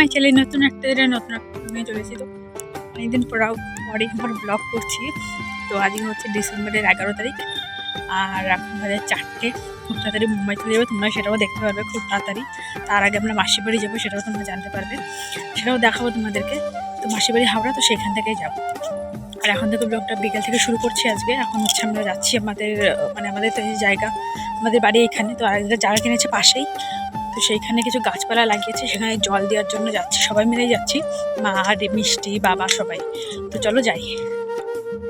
মাই চ্যানেলে নতুন একটা নিয়ে চলেছি। তো অনেকদিন পরে আবার ব্লগ করছি। তো আজকে হচ্ছে ডিসেম্বরের 11 তারিখ, আর এখন বাজে 4টে। খুব তাড়াতাড়ি মুম্বাই চলে যাবে, তোমরা সেটাও দেখতে পারবে খুব তাড়াতাড়ি। তার আগে আমরা মাসির বাড়ি যাবো, সেটাও তোমরা জানতে পারবে, সেটাও দেখাবো তোমাদেরকে। তো মাসির বাড়ি হাওড়া, তো সেখান থেকেই যাবো। আর এখন থেকে ব্লগটা বিকেল থেকে শুরু করছি আজকে। এখন হচ্ছে আমরা যাচ্ছি আমাদের তো এই জায়গা, আমাদের বাড়ি এখানে। তো আরেকটা জায়গা কিনেছে পাশেই, তো সেইখানে কিছু গাছপালা লাগিয়েছে, সেখানে জল দেওয়ার জন্য যাচ্ছি, সবাই মিলেই যাচ্ছি, মা আর মিষ্টি, বাবা সবাই। তো চলো যাই।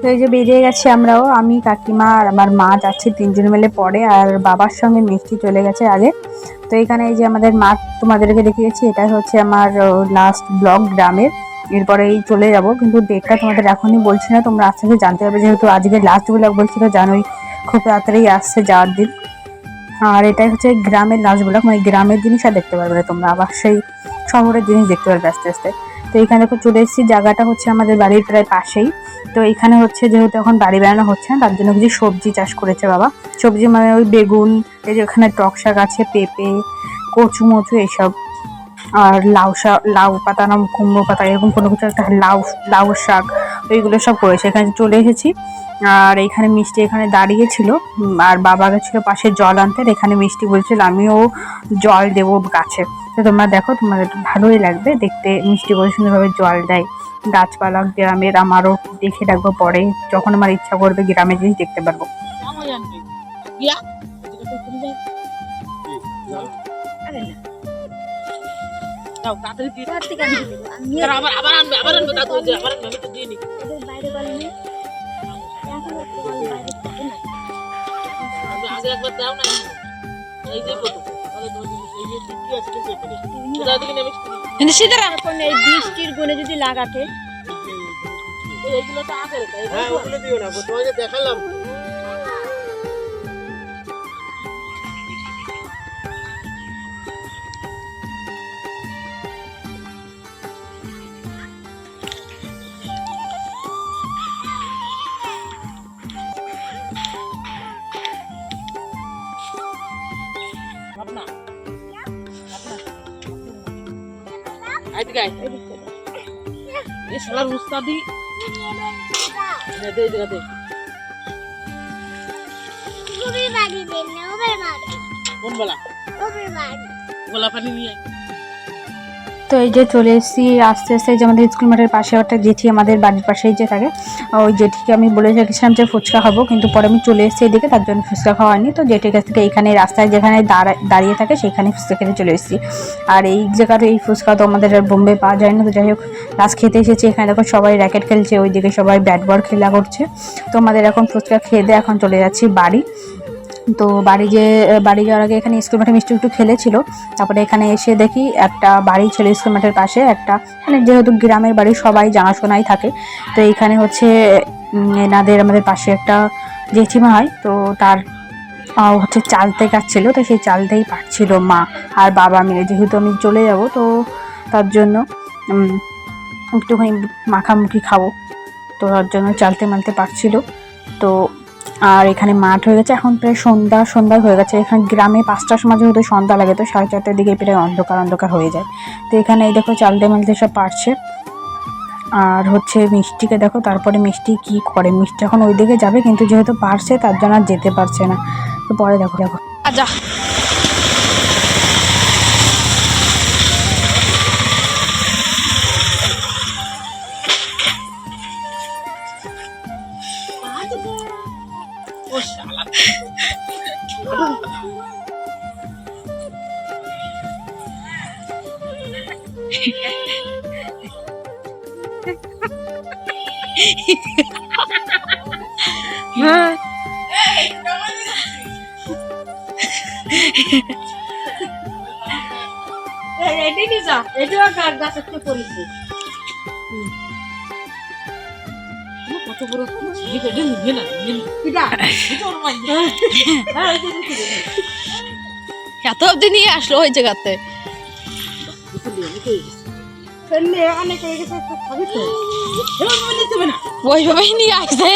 তো এই যে বেরিয়ে গেছি আমরাও, আমি, কাকিমা আর আমার মা যাচ্ছি 3জন মিলে পরে, আর বাবার সঙ্গে মিষ্টি চলে গেছে আগে। তো এখানে এই যে আমাদের মাঠ তোমাদেরকে দেখিয়েছি, এটাই হচ্ছে আমার লাস্ট ব্লগ গ্রামের। এরপরেই চলে যাব, কিন্তু ডেটটা তোমাদের এখনই বলছি না, তোমরা আস্তে আস্তে জানতে পারবে, যেহেতু আজকে লাস্ট ব্লগ বলছিল, জানোই খুব তাড়াতাড়ি আসছে যাওয়ার দিন। আর এটাই হচ্ছে গ্রামের লাস্ট ব্লগ, মানে গ্রামের জিনিস আর দেখতে পারবে না তোমরা, আবার সেই শহরের জিনিস দেখতে পারবে আস্তে আস্তে। তো এখানে দেখো চলে এসেছি, জায়গাটা হচ্ছে আমাদের বাড়ির প্রায় পাশেই। তো এখানে হচ্ছে যেহেতু এখন বাড়ি বানানো হচ্ছে না, তার জন্য কিছু সবজি চাষ করেছে বাবা। সবজি মানে ওই বেগুন, এই যে ওখানে টক শাক আছে, পেঁপে, কচু মচু এইসব, আর লাউ পাতা না কুমড়ো পাতা এরকম কোনো কিছু একটা, লাউ শাক, ওইগুলো সব করেছে। এখানে চলে এসেছি, আর এখানে মিষ্টি এখানে দাঁড়িয়েছিল, আর বাবা গেছিলো পাশে জল আনতে। এখানে মিষ্টি বলছিল আমিও জল দেবো গাছে। তো তোমরা দেখো, তোমাদের ভালোই লাগবে দেখতে, মিষ্টি বলে সুন্দরভাবে জল দেয়। গাছপালা গ্রামের, আমারও দেখে রাখবো, পরে যখন আমার ইচ্ছা করবে গ্রামের জিনিস দেখতে পারবো। বৃষ্টির গুণে যদি লাগাতে দেখালাম। তো এই যে চলে এসেছি আস্তে আস্তে, যে আমাদের স্কুল মাঠের পাশে একটা জেঠি, আমাদের বাড়ির পাশেই যে থাকে, ওই জেঠিকে আমি বলে রেখেছিলাম যে ফুচকা খাবো, কিন্তু পরে আমি চলে এসেছি এদিকে, তার জন্য ফুচকা খাওয়া হয়নি। তো জেঠির কাছ থেকে এইখানে রাস্তায় যেখানে দাঁড়িয়ে থাকে সেখানে ফুচকা খেতে চলে এসেছি। আর এই জায়গার এই ফুচকা তো আমাদের আর বোম্বে পাওয়া যায় না। তো যাই হোক, লাস্ট খেতে এসেছি। এখানে দেখো সবাই র্যাকেট খেলছে, ওইদিকে সবাই ব্যাট বল খেলা করছে। তো আমাদের এখন ফুচকা খেয়ে দিয়ে এখন চলে যাচ্ছি বাড়ি। তো বাড়ি যাওয়ার আগে এখানে স্কুল মাঠে মিষ্টি একটু খেলেছিল, তারপরে এখানে এসে দেখি একটা বাড়ি ছিল স্কুল মাঠের পাশে একটা, মানে যেহেতু গ্রামের বাড়ি সবাই জানাশোনাই থাকে। তো এইখানে হচ্ছে আমাদের পাশে একটা জেঠিমা হয়, তো তার হচ্ছে চালতে কাটছিল, তো সেই চালতেই পারছিল মা আর বাবা মিলে, যেহেতু আমি চলে যাব, তো তার জন্য একটুখানি মাখামুখি খাবো, তো তার জন্য চালতে মালতে পারছিল। তো আর এখানে মাঠ হয়ে গেছে, এখন প্রায় সন্ধ্যা হয়ে গেছে। এখানে গ্রামে 5টার সময় যেহেতু সন্ধ্যা লাগে, তো 4:30টার দিকে প্রায় অন্ধকার হয়ে যায়। তো এখানে এই দেখো চালতে মালতে সব পারছে। আর হচ্ছে মিষ্টিকে দেখো, তারপরে মিষ্টি কি করে, মিষ্টি এখন ওই দিকে যাবে, কিন্তু যেহেতু পারছে তার জন্য আর যেতে পারছে না। তো পরে দেখো আচ্ছা এত অব্দি নিয়ে আসলো ওই জায়গাতে, ওইভাবেই নিয়ে আসছে।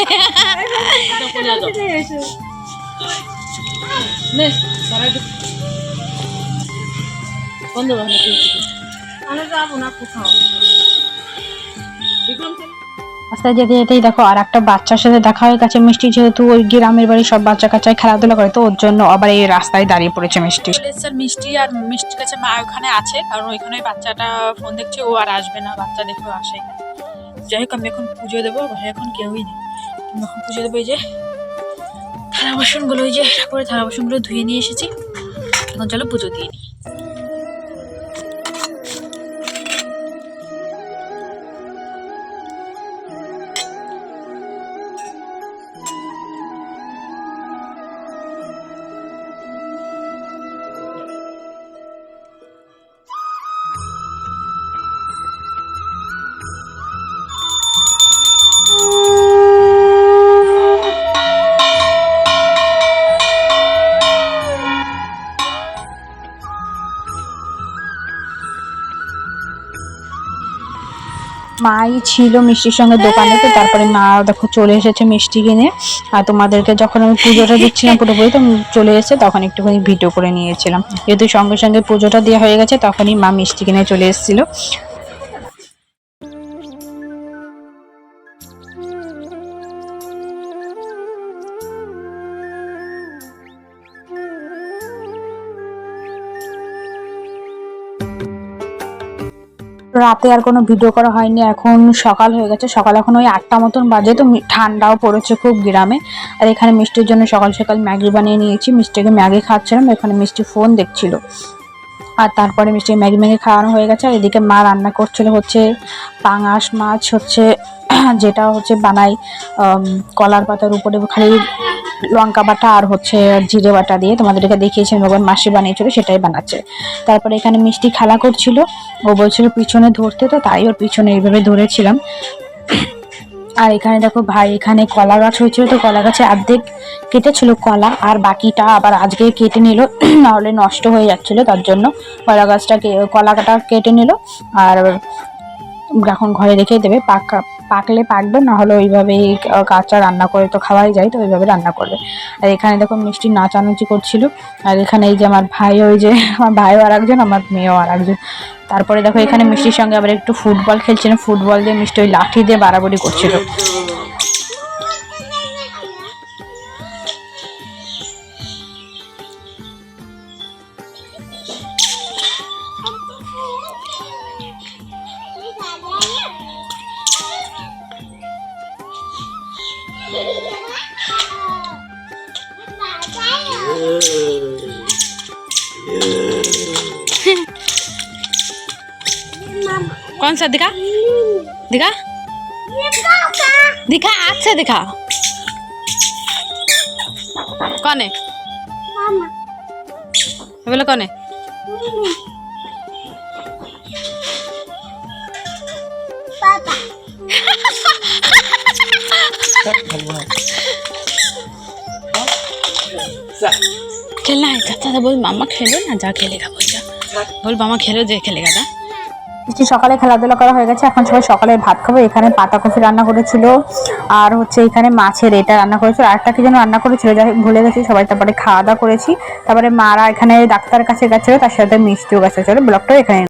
রাস্তায় যেতে যেতেই দেখো আর একটা বাচ্চার সাথে দেখা হয়ে গেছে মিষ্টি, যেহেতু ওই গ্রামের বাড়ি সব বাচ্চা কাচ্চায় খেলাধুলা করে, তো ওর জন্য আবার এই রাস্তায় দাঁড়িয়ে পড়েছে মিষ্টি। স্যার মিষ্টি আর মিষ্টির কাছে মা ওখানে আছে, কারণ ওইখানে বাচ্চাটা ফোন দেখছে, ও আর আসবে না, বাচ্চা দেখেও আসে। যাই হোক আমি এখন পুজো দেবো, ঘরে এখন কেউই নেই, আমি এখন পুজো দেবো। এই যে থালা বাসনগুলো, ওই যে করে থালা বাসনগুলো ধুয়ে নিয়ে এসেছি, এখন চলো পুজো দিয়ে নিই। মাই ছিল মিষ্টির সঙ্গে দোকানে, তো তারপরে মা দেখো চলে এসেছে মিষ্টি কিনে। আর তোমাদেরকে যখন আমি পুজোটা দিচ্ছিলাম পুরোপুরি, তো চলে এসে তখন একটুখানি ভিডিও করে নিয়েছিলাম, যেহেতু সঙ্গে সঙ্গে পুজোটা দেওয়া হয়ে গেছে তখনই মা মিষ্টি কিনে চলে এসেছিল। রাতে আর কোনো ভিডিও করা হয়নি, এখন সকাল হয়ে গেছে, সকাল এখন ওই 8টা মতন বাজে। তো ঠান্ডাও পড়েছে খুব গ্রামে। আর এখানে মিষ্টির জন্য সকাল সকাল ম্যাগি বানিয়ে নিয়েছি, মিষ্টিকে ম্যাগি খাওয়াচ্ছিলাম, এখানে মিষ্টি ফোন দেখছিল। আর তারপরে মিষ্টি ম্যাগি ম্যাগি খাওয়ানো হয়ে গেছে। আর এদিকে মা রান্না করছিল হচ্ছে পাঙাশ মাছ, হচ্ছে যেটা হচ্ছে বানাই কলার পাতার উপরে খালি লঙ্কা বাটা আর হচ্ছে জিরে বাটা দিয়ে, তোমাদেরকে দেখিয়েছিলাম একবার মাসি বানিয়েছিল, সেটাই বানাচ্ছে। তারপরে এখানে মিষ্টি খেলা করছিল, ও বলছিল পিছনে ধরতে, তো তাই ওর পিছনে এইভাবে ধরেছিলাম। আর এখানে দেখো ভাই এখানে কলা গাছ হয়েছিল, তো কলা গাছে অর্ধেক কেটেছিল কলা, আর বাকিটা আবার আজকে কেটে নিল, নাহলে নষ্ট হয়ে যাচ্ছিল, তার জন্য কলাটা কেটে নিল। আর এখন ঘরে রেখে দেবে, পাকলে পাকবে, না হলে ওইভাবেই কাঁচা রান্না করে তো খাওয়াই যায়, তো ওইভাবে রান্না করবে। আর এখানে দেখো মিষ্টি নাচানাচি করছিল। আর এখানে এই যে আমার ভাই, ওই যে আমার ভাইও আর একজন, আমার মেয়েও আর একজন। তারপরে দেখো এখানে মিষ্টির সঙ্গে আবার একটু ফুটবল খেলছিল, ফুটবল দিয়ে মিষ্টি ওই লাঠি দিয়ে বাড়াবাড়ি করছিল। कौन सा दिखा दिखा दिखा आग से दिखा। कौन है बोलो कौन है? पापा। खेलना है चाचा था, बोल मामा खेलो ना, जा खेलेगा, बोल जा, बोल मामा खेलो, जे खेलेगा जा। মিষ্টি সকালে খেলাধুলা করা হয়ে গেছে, এখন সবাই সকালে ভাত খাবো। এখানে পাতাকপি রান্না করেছিল, আর হচ্ছে এখানে মাছের এটা রান্না করেছিল, আর একটা কি যেন রান্না করেছিল, যাই হোক ভুলে গেছি। সবাই তারপরে খাওয়া দাওয়া করেছি, তারপরে মারা এখানে ডাক্তারের কাছে গেছিলো, তার সাথে মিষ্টিও গেছে। চলো ব্লগটাও এখানে।